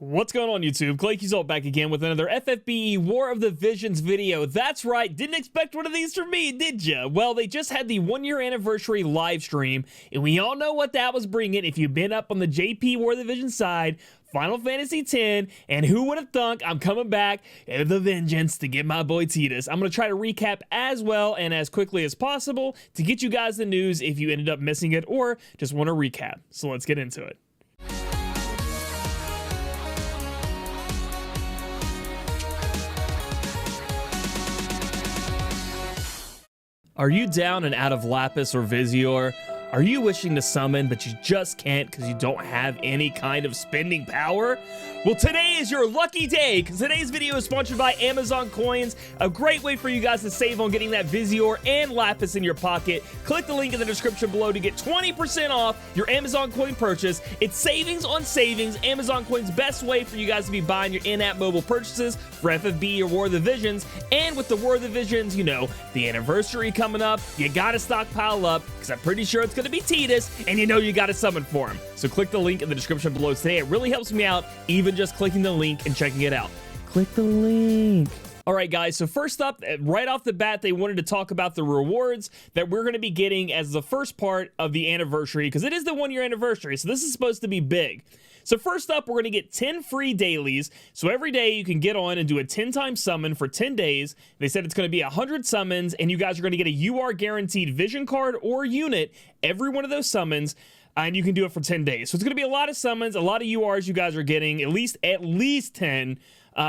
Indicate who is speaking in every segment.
Speaker 1: What's going on, YouTube? Claic Yuzolt back again with another FFBE War of the Visions video. That's right, didn't expect one of these from me, did ya? Well, they just had the 1-year anniversary live stream, and we all know what that was bringing if you've been up on the JP War of the Visions side. Final Fantasy X, and who would have thunk I'm coming back into the vengeance to get my boy Tidus. I'm going to try to recap as well and as quickly as possible to get you guys the news if you ended up missing it or just want to recap. So let's get into it. Are you down and out of Lapis or Visior? Are you wishing to summon, but you just can't because you don't have any kind of spending power? Well, today is your lucky day, because today's video is sponsored by Amazon Coins, a great way for you guys to save on getting that Visior and Lapis in your pocket. Click the link in the description below to get 20% off your Amazon Coin purchase. It's savings on savings. Amazon Coin's best way for you guys to be buying your in-app mobile purchases for FFB or War of the Visions. And with the War of the Visions, you know, the anniversary coming up, you gotta stockpile up, because I'm pretty sure it's gonna be Tidus, and you know you gotta summon for him. So click the link in the description below today. It really helps me out, even just clicking the link and checking it out. Click the link. All right, guys, so first up, right off the bat, they wanted to talk about the rewards that we're going to be getting as the first part of the anniversary, because it is the 1-year anniversary, so this is supposed to be big. So first up, we're going to get 10 free dailies. So every day you can get on and do a 10-time summon for 10 days. They said it's going to be 100 summons, and you guys are going to get a UR guaranteed vision card or unit every one of those summons. And you can do it for 10 days. So it's going to be a lot of summons, a lot of URs you guys are getting, at least 10,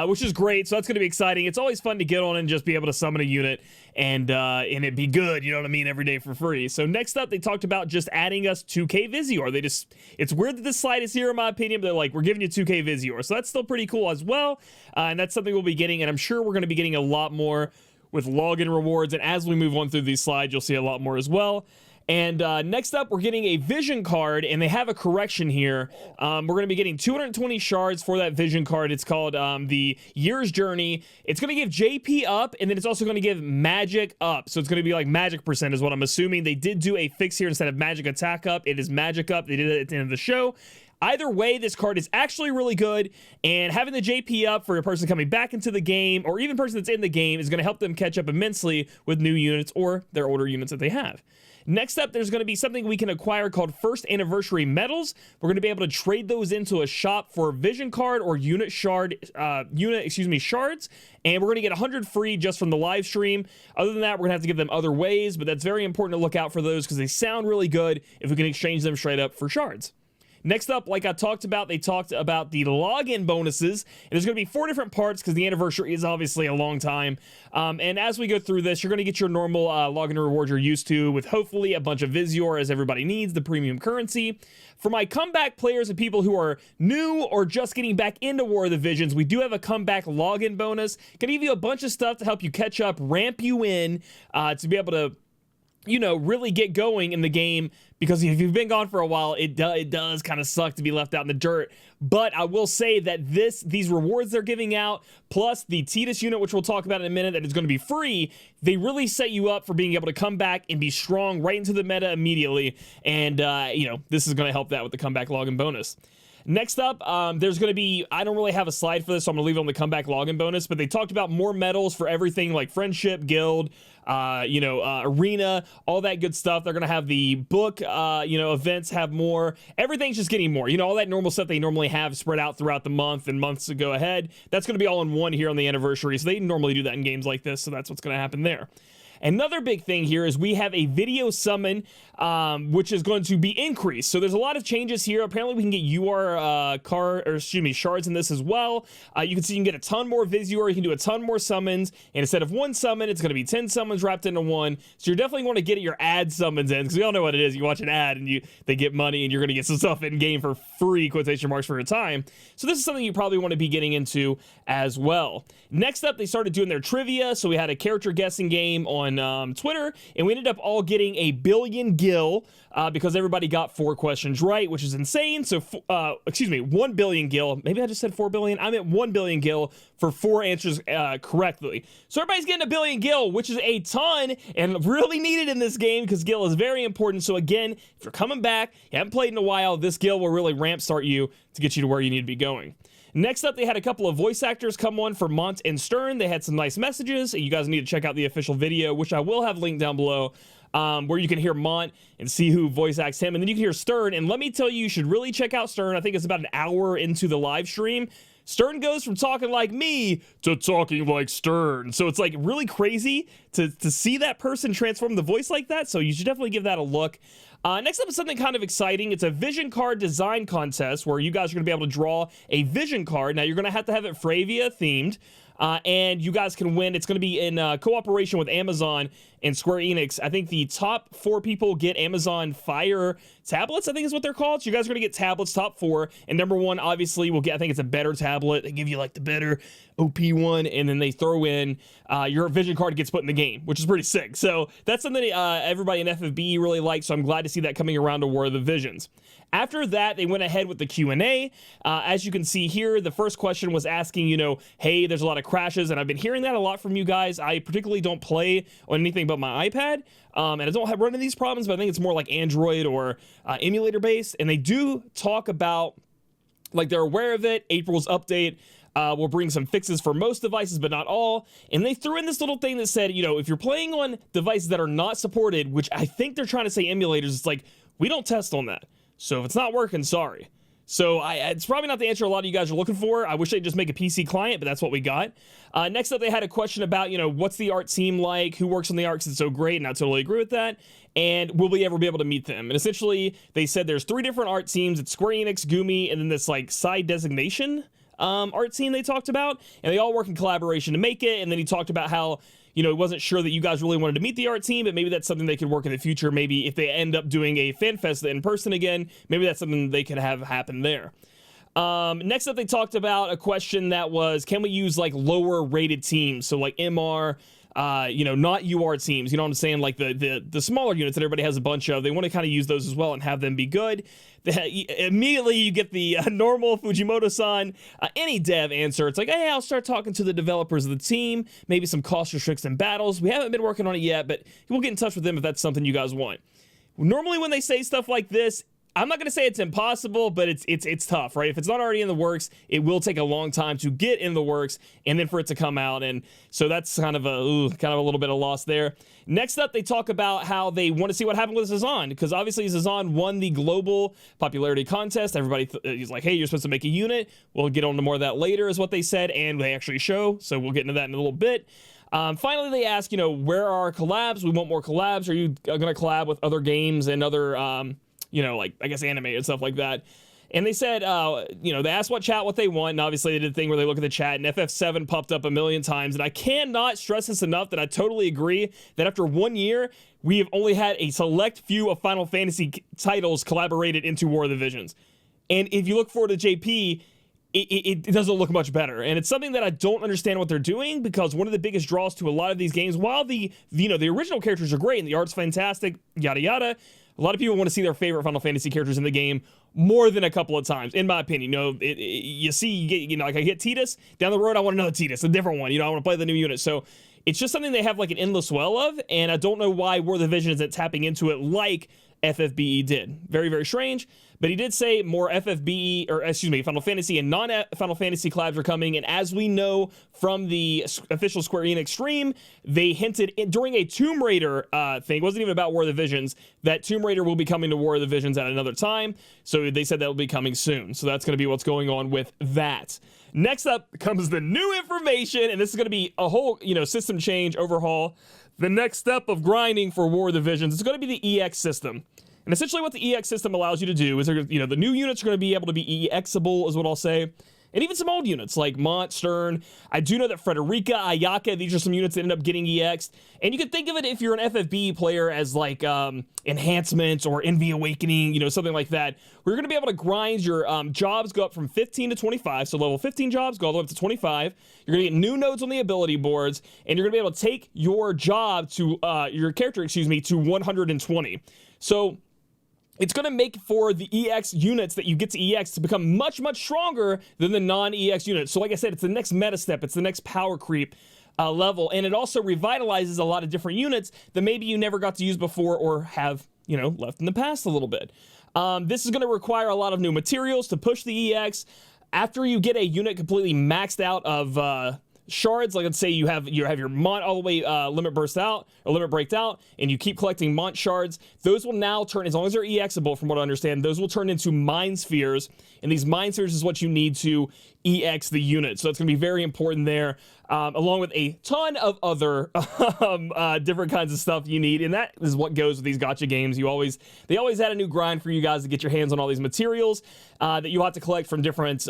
Speaker 1: which is great. So that's going to be exciting. It's always fun to get on and just be able to summon a unit and it be good, you know what I mean, every day for free. So next up, they talked about just adding us 2K Visior. It's weird that this slide is here in my opinion, but they're like, we're giving you 2K Visior. So that's still pretty cool as well. And that's something we'll be getting, and I'm sure we're going to be getting a lot more with login rewards. And as we move on through these slides, you'll see a lot more as well. And next up, we're getting a vision card, and they have a correction here. We're going to be getting 220 shards for that vision card. It's called the Year's Journey. It's going to give JP up, and then it's also going to give magic up. So it's going to be like magic percent is what I'm assuming. They did do a fix here instead of magic attack up. It is magic up. They did it at the end of the show. Either way, this card is actually really good, and having the JP up for a person coming back into the game, or even a person that's in the game, is going to help them catch up immensely with new units or their older units that they have. Next up, there's going to be something we can acquire called First Anniversary Medals. We're going to be able to trade those into a shop for vision card or shards, and we're going to get 100 free just from the live stream. Other than that, we're going to have to give them other ways, but that's very important to look out for those because they sound really good if we can exchange them straight up for shards. Next up, like I talked about, they talked about the login bonuses, and there's going to be 4 different parts because the anniversary is obviously a long time. And as we go through this, you're going to get your normal login rewards you're used to, with hopefully a bunch of Visior as everybody needs, the premium currency. For my comeback players and people who are new or just getting back into War of the Visions, we do have a comeback login bonus. Gonna give you a bunch of stuff to help you catch up, ramp you in, to be able to, you know, really get going in the game, because if you've been gone for a while, it does kind of suck to be left out in the dirt. But I will say that these rewards they're giving out, plus the Tidus unit, which we'll talk about in a minute, that is going to be free, they really set you up for being able to come back and be strong right into the meta immediately. And, you know, this is going to help that with the comeback login bonus. Next up, there's going to be, I don't really have a slide for this, so I'm going to leave it on the comeback login bonus, but they talked about more medals for everything like Friendship, Guild, Arena, all that good stuff. They're going to have the book, events have more. Everything's just getting more. You know, all that normal stuff they normally have spread out throughout the month and months to go ahead. That's going to be all in one here on the anniversary, so they normally do that in games like this, so that's what's going to happen there. Another big thing here is we have a video summon, which is going to be increased. So there's a lot of changes here. Apparently we can get shards in this as well. You can see you can get a ton more Visior. You can do a ton more summons. And instead of 1 summon, it's going to be 10 summons wrapped into 1. So you're definitely going to get your ad summons in, because we all know what it is. You watch an ad and they get money, and you're going to get some stuff in game for free, quotation marks, for your time. So this is something you probably want to be getting into as well. Next up, they started doing their trivia. So we had a character guessing game on Twitter, and we ended up all getting a billion gil because everybody got 4 questions right, which is insane. So 1 billion gil. Maybe I just said 4 billion. I meant 1 billion gil for 4 answers correctly. So everybody's getting a billion gil, which is a ton and really needed in this game because gil is very important. So again, if you're coming back, you haven't played in a while, this gil will really ramp start you to get you to where you need to be going. Next up, they had a couple of voice actors come on for Mont and Stern. They had some nice messages. You guys need to check out the official video, which I will have linked down below, where you can hear Mont and see who voice acts him. And then you can hear Stern. And let me tell you should really check out Stern. I think it's about an hour into the live stream. Stern goes from talking like me to talking like Stern. So it's like really crazy to see that person transform the voice like that. So you should definitely give that a look. Next up is something kind of exciting. It's a vision card design contest where you guys are going to be able to draw a vision card. Now, you're going to have it Fravia themed. And you guys can win. It's going to be in cooperation with Amazon and Square Enix. I think the top 4 people get Amazon Fire tablets, I think is what they're called. So you guys are going to get tablets, top 4. And number 1, obviously, will get, I think it's a better tablet. They give you like the better OP one. And then they throw in your vision card gets put in the game, which is pretty sick. So that's something everybody in FFB really likes. So I'm glad to see that coming around to War of the Visions. After that, they went ahead with the Q&A. As you can see here, the first question was asking, you know, hey, there's a lot of crashes, and I've been hearing that a lot from you guys. I particularly don't play on anything but my iPad, and I don't have run into these problems, but I think it's more like Android or emulator-based, and they do talk about, like, they're aware of it. April's update will bring some fixes for most devices, but not all. And they threw in this little thing that said, you know, if you're playing on devices that are not supported, which I think they're trying to say emulators, it's like, we don't test on that. So if it's not working, sorry. So it's probably not the answer a lot of you guys are looking for. I wish they'd just make a PC client, but that's what we got. Next up, they had a question about, you know, what's the art team like? Who works on the art because it's so great? And I totally agree with that. And will we ever be able to meet them? And essentially, they said there's 3 different art teams. It's Square Enix, Gumi, and then this like side designation art team they talked about. And they all work in collaboration to make it. And then he talked about how, you know, he wasn't sure that you guys really wanted to meet the art team, but maybe that's something they could work in the future. Maybe if they end up doing a fan fest in person again, maybe that's something they could have happen there. Next up, they talked about a question that was, can we use like lower rated teams? So like MR, you know, not UR teams, you know what I'm saying? Like the smaller units that everybody has a bunch of, they want to kind of use those as well and have them be good. Immediately you get the normal Fujimoto-san, any dev answer. It's like, hey, I'll start talking to the developers of the team, maybe some cost restrictions and battles. We haven't been working on it yet, but we'll get in touch with them if that's something you guys want. Normally when they say stuff like this, I'm not going to say it's impossible, but it's tough, right? If it's not already in the works, it will take a long time to get in the works and then for it to come out. And so that's kind of a little bit of loss there. Next up, they talk about how they want to see what happened with Zazan, because obviously Zazan won the global popularity contest. Everybody he's like, hey, you're supposed to make a unit. We'll get on to more of that later is what they said, and they actually show. So we'll get into that in a little bit. Finally, they ask, you know, where are our collabs? We want more collabs. Are you going to collab with other games and other you know, like, I guess, anime and stuff like that. And they said, you know, they asked what they want, and obviously they did a thing where they look at the chat, and FF7 popped up a million times, and I cannot stress this enough that I totally agree that after 1 year, we have only had a select few of Final Fantasy titles collaborated into War of the Visions. And if you look forward to JP, it doesn't look much better. And it's something that I don't understand what they're doing, because one of the biggest draws to a lot of these games, while the original characters are great and the art's fantastic, yada yada, a lot of people want to see their favorite Final Fantasy characters in the game more than a couple of times, in my opinion. You know, you see, you get, you know, like I get Tidus, down the road I want another Tidus, a different one. You know, I want to play the new unit. So it's just something they have like an endless well of, and I don't know why War of the Vision isn't tapping into it like FFBE did. Very, very strange. But he did say more FFBE, or excuse me, Final Fantasy and non-Final Fantasy collabs are coming. And as we know from the official Square Enix stream, they hinted during a Tomb Raider thing, it wasn't even about War of the Visions, that Tomb Raider will be coming to War of the Visions at another time. So they said that will be coming soon. So that's going to be what's going on with that. Next up comes the new information, and this is going to be a whole, you know, system change, overhaul. The next step of grinding for War of the Visions is going to be the EX system. And essentially what the EX system allows you to do is, you know, the new units are going to be able to be EXable, is what I'll say. And even some old units like Mont, Stern. I do know that Frederica, Ayaka, these are some units that end up getting EX'd. And you can think of it, if you're an FFB player, as like enhancements or Envy Awakening, you know, something like that. We're going to be able to grind your jobs, go up from 15 to 25. So level 15 jobs go all the way up to 25. You're going to get new nodes on the ability boards, and you're going to be able to take your job to, your character, excuse me, to 120. So it's going to make for the EX units that you get to EX to become much, much stronger than the non-EX units. So like I said, it's the next meta step. It's the next power creep level. And it also revitalizes a lot of different units that maybe you never got to use before or have, you know, left in the past a little bit. This is going to require a lot of new materials to push the EX. After you get a unit completely maxed out of shards, like let's say you have your Mont all the way limit braked out, and you keep collecting Mont shards, those will now turn, as long as they're EXable from what I understand, those will turn into Mind Spheres, and these Mind Spheres is what you need to EX the unit. So it's going to be very important there, along with a ton of other different kinds of stuff you need, and that is what goes with these gacha games. They always add a new grind for you guys to get your hands on all these materials that you have to collect from different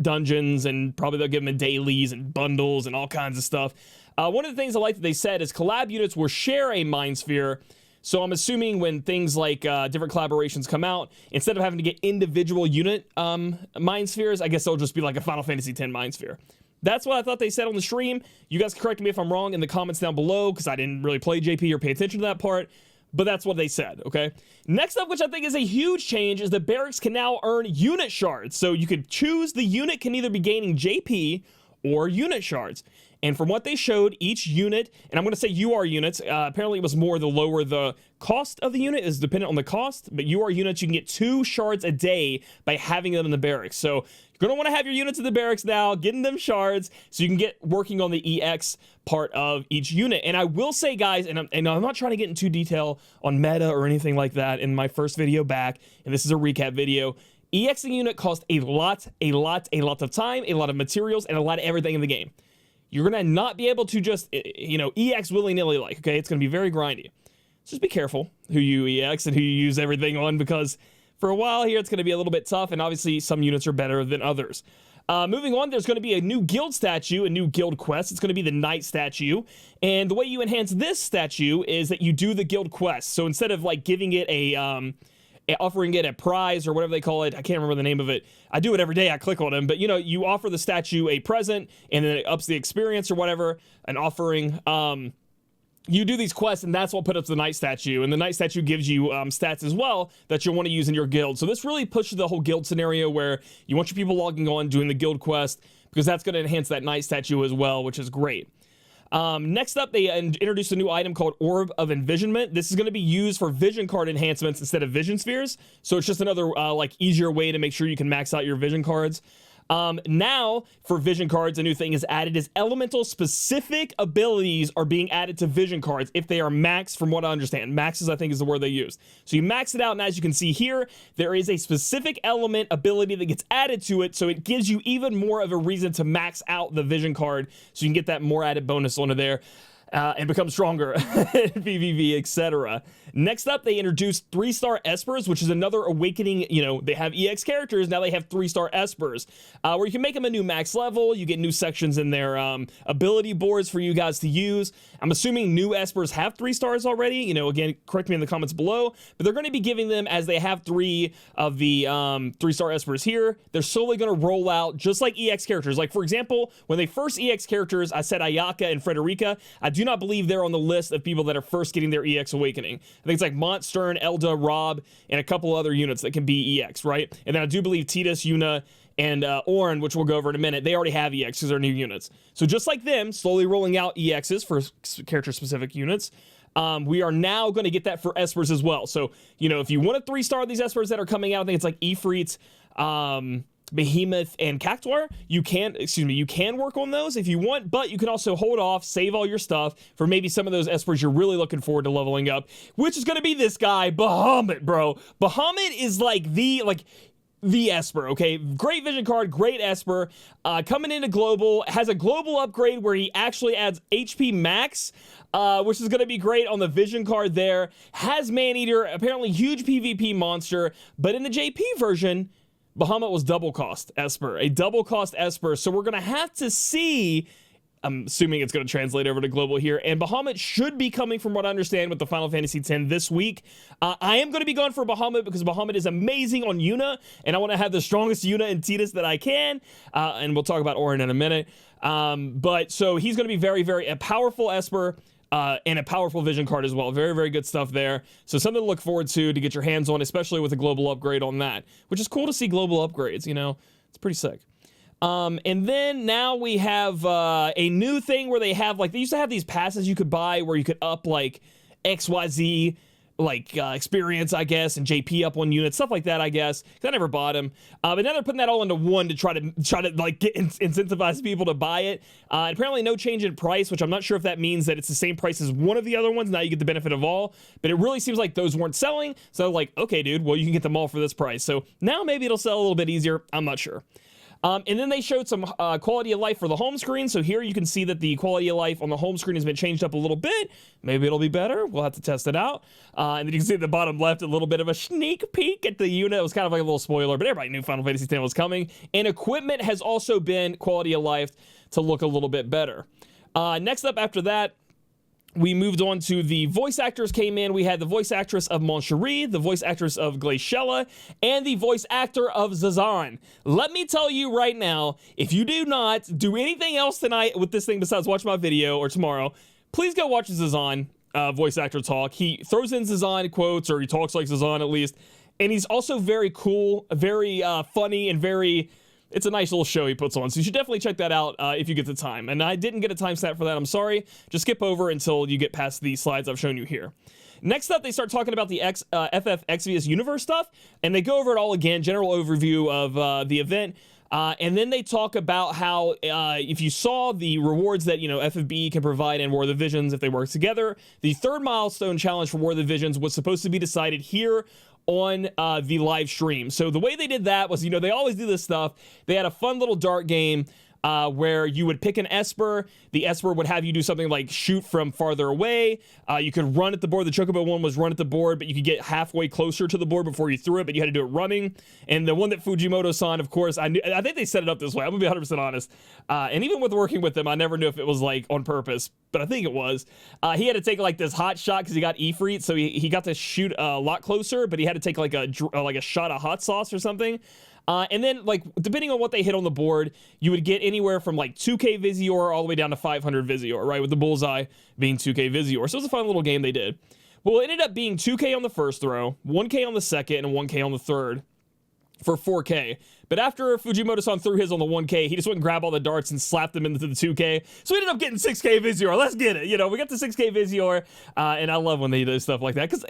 Speaker 1: dungeons, and probably they'll give them dailies and bundles and all kinds of stuff. One of the things I like that they said is collab units will share a Mind Sphere. So I'm assuming when things like different collaborations come out, instead of having to get individual unit Mind Spheres, I guess it'll just be like a Final Fantasy X Mind Sphere. That's what I thought they said on the stream. You guys can correct me if I'm wrong in the comments down below, because I didn't really play JP or pay attention to that part, but that's what they said, okay? Next up, which I think is a huge change, is that barracks can now earn unit shards. So you could choose the unit can either be gaining JP or unit shards. And from what they showed, each unit, and I'm going to say UR units, apparently it was more the lower the cost of the unit is dependent on the cost, but UR units, you can get 2 shards a day by having them in the barracks. So you're going to want to have your units in the barracks now, getting them shards, so you can get working on the EX part of each unit. And I will say, guys, and I'm not trying to get into detail on meta or anything like that in my first video back, and this is a recap video, EXing unit costs a lot of time, a lot of materials, and a lot of everything in the game. You're going to not be able to just, EX willy-nilly like, okay? It's going to be very grindy. Just be careful who you EX and who you use everything on, because for a while here, it's going to be a little bit tough, and obviously some units are better than others. Moving on, there's going to be a new guild statue, a new guild quest. It's going to be the Knight statue, and the way you enhance this statue is that you do the guild quest. So instead of like giving it offering it a prize or whatever they call it, I can't remember the name of it. I do it every day. I click on them, but you offer the statue a present, and then it ups the experience or whatever. An offering. You do these quests, and that's what put up the Knight statue, and the Knight statue gives you stats as well that you'll want to use in your guild. So this really pushes the whole guild scenario where you want your people logging on, doing the guild quest, because that's going to enhance that Knight statue as well, which is great. Next up, they introduced a new item called Orb of Envisionment. This is going to be used for vision card enhancements instead of vision spheres. So it's just another easier way to make sure you can max out your vision cards. Now, for vision cards, a new thing is added is elemental specific abilities are being added to vision cards if they are maxed, from what I understand. Maxes, I think, is the word they use. So you max it out, and as you can see here, there is a specific element ability that gets added to it, so it gives you even more of a reason to max out the vision card, so you can get that more added bonus onto there. And become stronger in PvP, etc. Next up, they introduced 3-star Espers, which is another awakening. They have EX characters, now they have 3-star Espers, where you can make them a new max level. You get new sections in their ability boards for you guys to use. I'm assuming new Espers have 3 stars already. Again, correct me in the comments below, but they're going to be giving them, as they have 3 of the 3-star Espers here, they're slowly going to roll out just like EX characters. Like, for example, when they first EX characters, I said Ayaka and Frederica. I do not believe they're on the list of people that are first getting their EX awakening. I think it's like Mont, Stern, Elda, Rob, and a couple other units that can be EX, right? And then I do believe Tidus, Yuna, and Auron, which we'll go over in a minute, they already have EX because they're new units. So just like them, slowly rolling out EXs for character-specific units, we are now going to get that for Espers as well. So, if you want to 3-star these Espers that are coming out, I think it's like Ifrit, Behemoth, and Cactuar, you can work on those if you want, but you can also hold off, save all your stuff for maybe some of those Espers you're really looking forward to leveling up, which is going to be this guy, Bahamut, bro. Bahamut is like the Esper, okay? Great vision card, great Esper. Coming into global, has a global upgrade where he actually adds HP max, which is going to be great on the vision card there. Has Maneater, apparently huge PvP monster, but in the JP version, Bahamut was double cost Esper, a double cost Esper. So we're going to have to see, I'm assuming it's going to translate over to global here, and Bahamut should be coming, from what I understand, with the Final Fantasy X this week. I am going to be going for Bahamut because Bahamut is amazing on Yuna, and I want to have the strongest Yuna and Tidus that I can, and we'll talk about Auron in a minute. But so he's going to be very, very a powerful Esper, and a powerful vision card as well. Very, very good stuff there. So something to look forward to get your hands on, especially with a global upgrade on that, which is cool to see global upgrades, it's pretty sick. And then now we have a new thing where they have, they used to have these passes you could buy where you could up XYZ experience, I guess, and JP up on units, stuff like that, I guess, because I never bought him. But now they're putting that all into one to try to like incentivize people to buy it. Apparently no change in price, which I'm not sure if that means that it's the same price as one of the other ones. Now you get the benefit of all, but it really seems like those weren't selling. So like, okay, dude, well, you can get them all for this price. So now maybe it'll sell a little bit easier. I'm not sure. And then they showed some quality of life for the home screen. So here you can see that the quality of life on the home screen has been changed up a little bit. Maybe it'll be better. We'll have to test it out. And then you can see at the bottom left a little bit of a sneak peek at the Yuna. It was kind of like a little spoiler, but everybody knew Final Fantasy X was coming. And equipment has also been quality of life to look a little bit better. Next up after that, we moved on to the voice actors came in. We had the voice actress of Mon Cherie, the voice actress of Glaciella, and the voice actor of Zazan. Let me tell you right now, if you do not do anything else tonight with this thing besides watch my video or tomorrow, please go watch Zazan voice actor talk. He throws in Zazan quotes, or he talks like Zazan at least, and he's also very cool, very funny, and very... It's a nice little show he puts on, so you should definitely check that out if you get the time. And I didn't get a timestamp for that, I'm sorry. Just skip over until you get past the slides I've shown you here. Next up, they start talking about the Exvius universe stuff, and they go over it all again, general overview of the event. And then they talk about how if you saw the rewards that, FFB can provide in War of the Visions if they work together, the third milestone challenge for War of the Visions was supposed to be decided here on the live stream. So the way they did that was, they always do this stuff. They had a fun little dart game where you would pick an Esper. The Esper would have you do something like shoot from farther away. You could run at the board. The Chocobo one was run at the board, but you could get halfway closer to the board before you threw it, but you had to do it running. And the one that Fujimoto-san, of course, I think they set it up this way. I'm gonna be 100% honest. And even with working with them, I never knew if it was like on purpose, but I think it was. He had to take like this hot shot because he got Ifrit, so he got to shoot a lot closer, but he had to take like a shot of hot sauce or something. And then, depending on what they hit on the board, you would get anywhere from, 2K Visior all the way down to 500 Visior, right? With the bullseye being 2K Visior. So it was a fun little game they did. Well, it ended up being 2K on the first throw, 1K on the second, and 1K on the third for 4K. But after Fujimoto-san threw his on the 1K, he just went and grabbed all the darts and slapped them into the 2K. So we ended up getting 6K Visior. Let's get it. We got the 6K Visior. And I love when they do stuff like that. Because,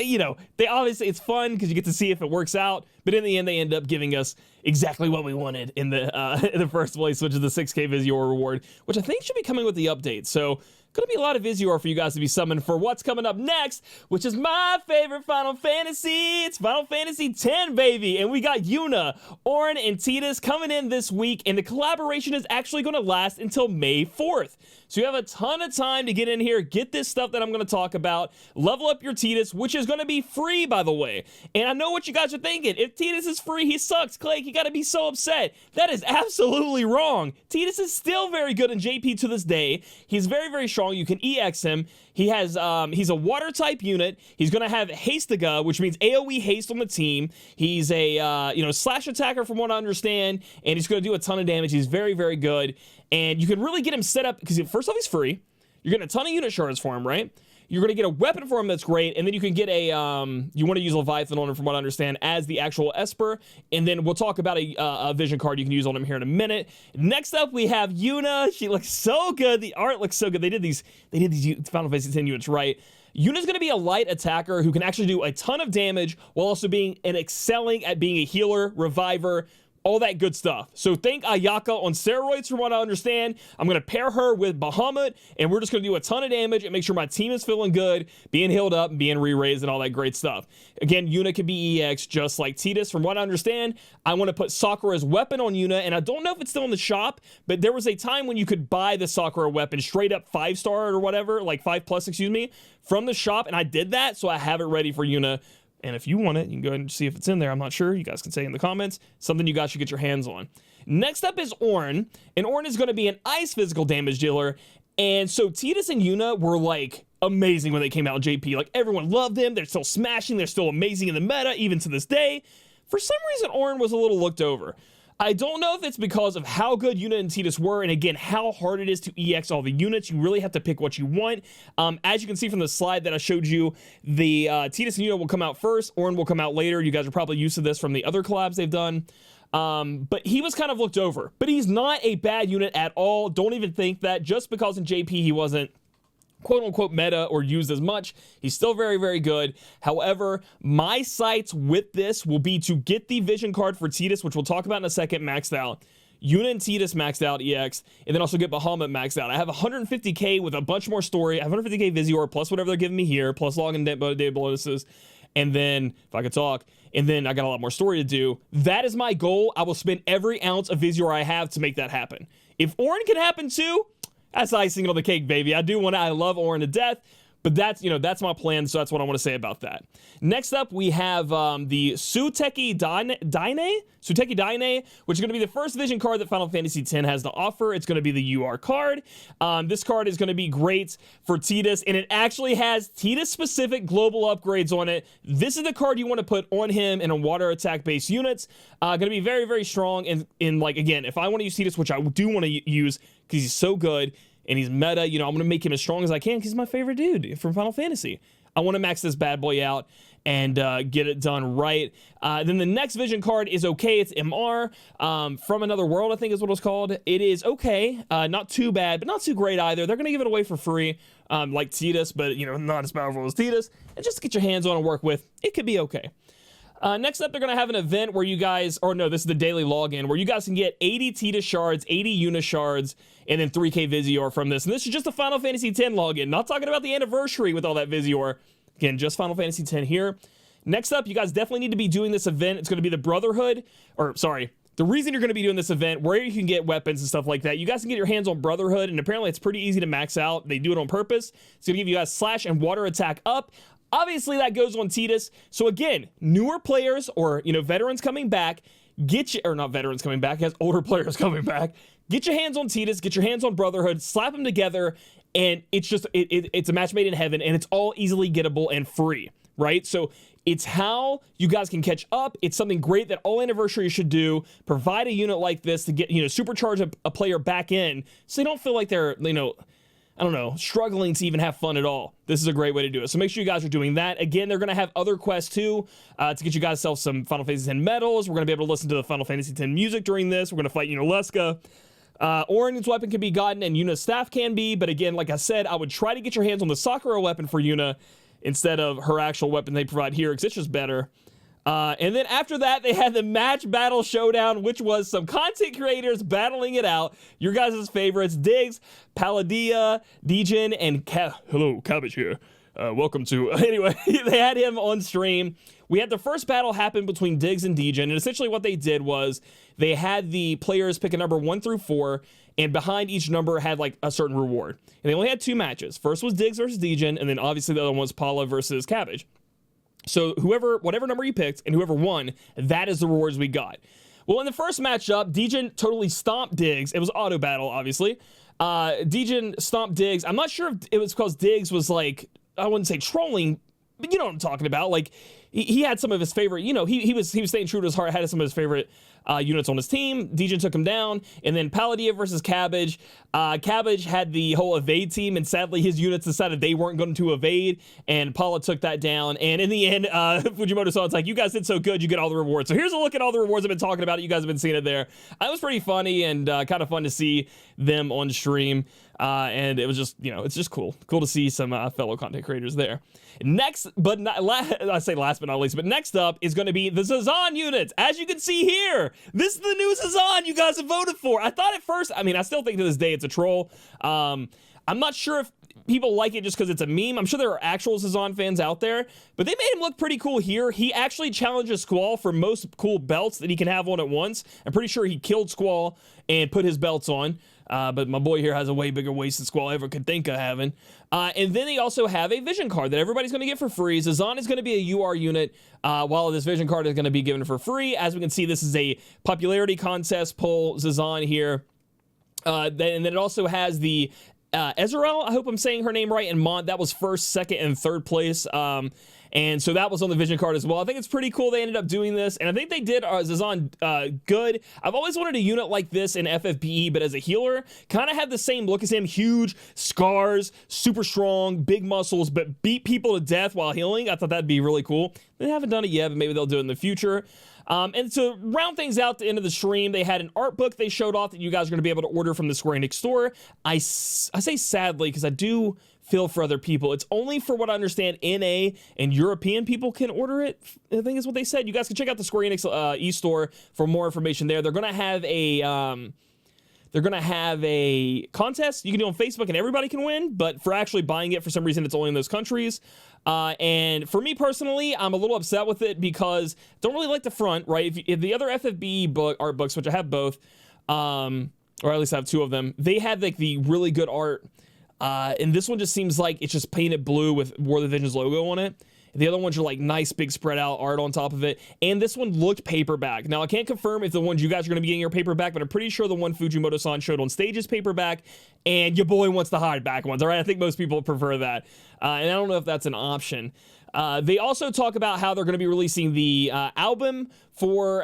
Speaker 1: they obviously, it's fun because you get to see if it works out. But in the end, they end up giving us exactly what we wanted in the first place, which is the 6K Visior reward, which I think should be coming with the update. So gonna be a lot of Visior for you guys to be summoned for what's coming up next, which is my favorite Final Fantasy. It's Final Fantasy X, baby. And we got Yuna, Auron, and Tidus coming in this week, and the collaboration is actually gonna last until May 4th. So you have a ton of time to get in here, get this stuff that I'm gonna talk about, level up your Tidus, which is gonna be free, by the way. And I know what you guys are thinking. If Tidus is free, he sucks. Claic, you gotta be so upset. That is absolutely wrong. Tidus is still very good in JP to this day. He's very, very strong. You can EX him. He has, he's a water type unit. He's going to have Hastega, which means AoE haste on the team. He's a, slash attacker from what I understand, and he's going to do a ton of damage. He's very, very good. And you can really get him set up because first off, he's free. You're getting a ton of unit shards for him, right? You're going to get a weapon for him that's great, and then you can get a, you want to use Leviathan on him from what I understand as the actual Esper, and then we'll talk about a vision card you can use on him here in a minute. Next up, we have Yuna. She looks so good. The art looks so good. They did these Final Fantasy X units right. Yuna's going to be a light attacker who can actually do a ton of damage while also being excelling at being a healer, reviver, all that good stuff. So think Ayaka on steroids from what I understand. I'm going to pair her with Bahamut, and we're just going to do a ton of damage and make sure my team is feeling good, being healed up, and being re-raised, and all that great stuff. Again, Yuna could be EX just like Tidus. From what I understand, I want to put Sakura's weapon on Yuna, and I don't know if it's still in the shop, but there was a time when you could buy the Sakura weapon straight up 5-star or whatever, like 5+, excuse me, from the shop, and I did that, so I have it ready for Yuna. And if you want it, you can go ahead and see if it's in there. I'm not sure. You guys can say in the comments. Something you guys should get your hands on. Next up is Auron. And Auron is going to be an ice physical damage dealer. And so Tidus and Yuna were amazing when they came out in JP. Everyone loved them. They're still smashing. They're still amazing in the meta, even to this day. For some reason, Auron was a little looked over. I don't know if it's because of how good Yuna and Tidus were, and again, how hard it is to EX all the units. You really have to pick what you want. As you can see from the slide that I showed you, the Tidus and Yuna will come out first. Auron will come out later. You guys are probably used to this from the other collabs they've done. But he was kind of looked over. But he's not a bad unit at all. Don't even think that. Just because in JP he wasn't quote-unquote meta or used as much. He's still very, very good. However, my sights with this will be to get the vision card for Tidus, which we'll talk about in a second, maxed out. Yuna and Tidus maxed out EX, and then also get Bahamut maxed out. I have 150k with a bunch more story. I have 150k Visior plus whatever they're giving me here, plus login day bonuses. And then, if I could talk, and then I got a lot more story to do. That is my goal. I will spend every ounce of Visior I have to make that happen. If Auron can happen too, that's icing on the cake, baby. I love Auron to death, but that's, that's my plan, so that's what I want to say about that. Next up, we have the Suteki Daine, which is going to be the first vision card that Final Fantasy X has to offer. It's going to be the UR card. This card is going to be great for Tidus, and it actually has Tidus-specific global upgrades on it. This is the card you want to put on him and on water attack-based units. Going to be very, very strong, and like, again, if I want to use Tidus, which I do want to use because he's so good, and he's meta, I'm going to make him as strong as I can because he's my favorite dude from Final Fantasy. I want to max this bad boy out and get it done right. Then the next vision card is okay. It's MR from Another World, I think is what it's called. It is okay. Not too bad, but not too great either. They're going to give it away for free, like Tidus, but, not as powerful as Tidus. And just to get your hands on and work with, it could be okay. Next up, they're going to have an event where you guys, or no, this is the daily login, where you guys can get 80 Tidus shards, 80 Yuna shards, and then 3k Visior from this. And this is just a Final Fantasy X login. Not talking about the anniversary with all that Visior. Again, just Final Fantasy X here. Next up, you guys definitely need to be doing this event. It's going to be the Brotherhood, the reason you're going to be doing this event, where you can get weapons and stuff like that. You guys can get your hands on Brotherhood, and apparently it's pretty easy to max out. They do it on purpose. It's going to give you guys slash and water attack up. Obviously, that goes on Tidus. So again, newer players or, veterans coming back, not veterans coming back, as older players coming back, get your hands on Tidus, get your hands on Brotherhood, slap them together, and it's just, it's a match made in heaven, and it's all easily gettable and free, right? So it's how you guys can catch up. It's something great that all anniversaries should do. Provide a unit like this to get, supercharge a player back in so they don't feel like they're, struggling to even have fun at all. This is a great way to do it. So make sure you guys are doing that. Again, they're going to have other quests too to get you guys some Final Fantasy X medals. We're going to be able to listen to the Final Fantasy X music during this. We're going to fight Leska. Auron's weapon can be gotten and Yuna's staff can be. But again, like I said, I would try to get your hands on the Sakura weapon for Yuna instead of her actual weapon they provide here because it's just better. And then after that, they had the Match Battle Showdown, which was some content creators battling it out. Your guys' favorites, Diggs, Palladia, Degen, and hello, Cabbage here. Welcome to... Anyway, they had him on stream. We had the first battle happen between Diggs and Degen, and essentially what they did was they had the players pick a number 1 through 4, and behind each number had like a certain reward. And they only had 2 matches. First was Diggs versus Degen, and then obviously the other one was Paula versus Cabbage. So whatever number you picked and whoever won, that is the rewards we got. Well, in the first matchup, Degen totally stomped Diggs. It was auto battle, obviously. Degen stomped Diggs. I'm not sure if it was because Diggs was like, I wouldn't say trolling, but you know what I'm talking about. Like he had some of his favorite, he was staying true to his heart, had some of his favorite units on his team. Degen took him down, and then Palladia versus Cabbage. Cabbage had the whole evade team, and sadly his units decided they weren't going to evade, and Paula took that down. And in the end, Fujimoto saw it's like, you guys did so good, you get all the rewards. So here's a look at all the rewards I've been talking about. You guys have been seeing it there. It was pretty funny and kind of fun to see them on stream. And it was just, it's just cool to see some fellow content creators there. Next, but not I say last but not least, but next up is going to be the Zazan units. As you can see here, this is the new Zazan you guys have voted for. I thought at first, I still think to this day it's a troll. I'm not sure if people like it just because it's a meme. I'm sure there are actual Zazan fans out there, but they made him look pretty cool here. He actually challenges Squall for most cool belts that he can have on at once. I'm pretty sure he killed Squall and put his belts on. But my boy here has a way bigger waist than Squall ever could think of having. And then they also have a vision card that everybody's going to get for free. Zazan is going to be a UR unit, while this vision card is going to be given for free. As we can see, this is a popularity contest poll Zazan here. And then it also has the Ezreal, I hope I'm saying her name right, and Mont. That was first, second, and third place. And so that was on the vision card as well. I think it's pretty cool they ended up doing this, and I think they did Zazan good. I've always wanted a unit like this in FFPE, but as a healer, kind of had the same look as him. Huge scars, super strong, big muscles, but beat people to death while healing. I thought that'd be really cool. They haven't done it yet, but maybe they'll do it in the future. And to round things out at the end of the stream, they had an art book they showed off that you guys are going to be able to order from the Square Enix store. I say sadly because I do feel for other people. It's only for what I understand NA and European people can order it. I think is what they said. You guys can check out the Square Enix e-store for more information there. They're going to have a contest you can do on Facebook and everybody can win, but for actually buying it, for some reason, it's only in those countries. And for me personally, I'm a little upset with it because I don't really like the front, right? If the other FFB art books, which I have both, or at least I have 2 of them, they had like the really good art. And this one just seems like it's just painted blue with War of the Visions logo on it. The other ones are like nice big spread out art on top of it. And this one looked paperback. Now I can't confirm if the ones you guys are going to be getting your paperback, but I'm pretty sure the one Fujimoto-san showed on stage is paperback. And your boy wants the hardback ones. All right, I think most people prefer that. And I don't know if that's an option. They also talk about how they're going to be releasing the album for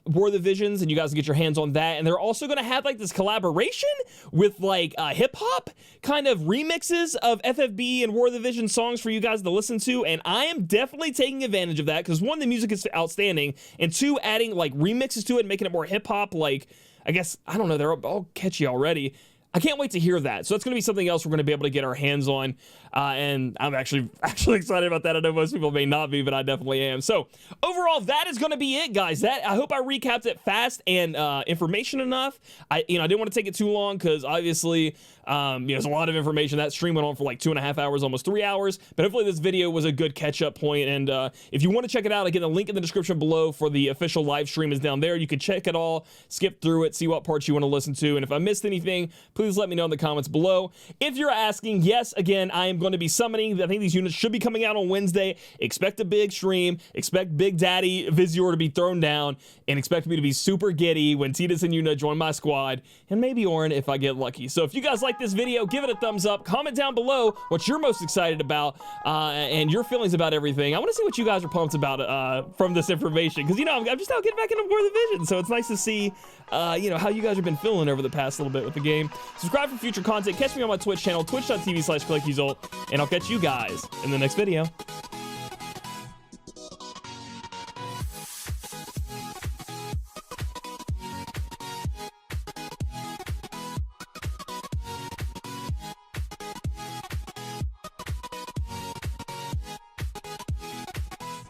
Speaker 1: War of the Visions, and you guys can get your hands on that. And they're also going to have like this collaboration with like hip-hop kind of remixes of FFB and War of the Visions songs for you guys to listen to. And I am definitely taking advantage of that because 1, the music is outstanding, and 2, adding like remixes to it and making it more hip-hop. Like, I guess, I don't know, they're all catchy already. I can't wait to hear that. So that's going to be something else we're going to be able to get our hands on. And I'm actually excited about that. I know most people may not be, but I definitely am. So overall, that is going to be it, guys. I hope I recapped it fast and information enough. I didn't want to take it too long because obviously there's a lot of information. That stream went on for like 2.5 hours, almost 3 hours. But hopefully this video was a good catch-up point. And if you want to check it out, again, the link in the description below for the official live stream is down there. You can check it all, skip through it, see what parts you want to listen to. And if I missed anything, please let me know in the comments below. If you're asking, yes, again, I am going to be summoning. I think these units should be coming out on Wednesday. Expect a big stream. Expect Big Daddy Visior to be thrown down. And expect me to be super giddy when Tidus and Yuna join my squad. And maybe Auron if I get lucky. So if you guys like this video, give it a thumbs up. Comment down below what you're most excited about and your feelings about everything. I want to see what you guys are pumped about from this information. Because, I'm just now getting back into War of the Vision. So it's nice to see, how you guys have been feeling over the past little bit with the game. Subscribe for future content. Catch me on my Twitch channel, twitch.tv/ClaicYuzolt. And I'll catch you guys in the next video.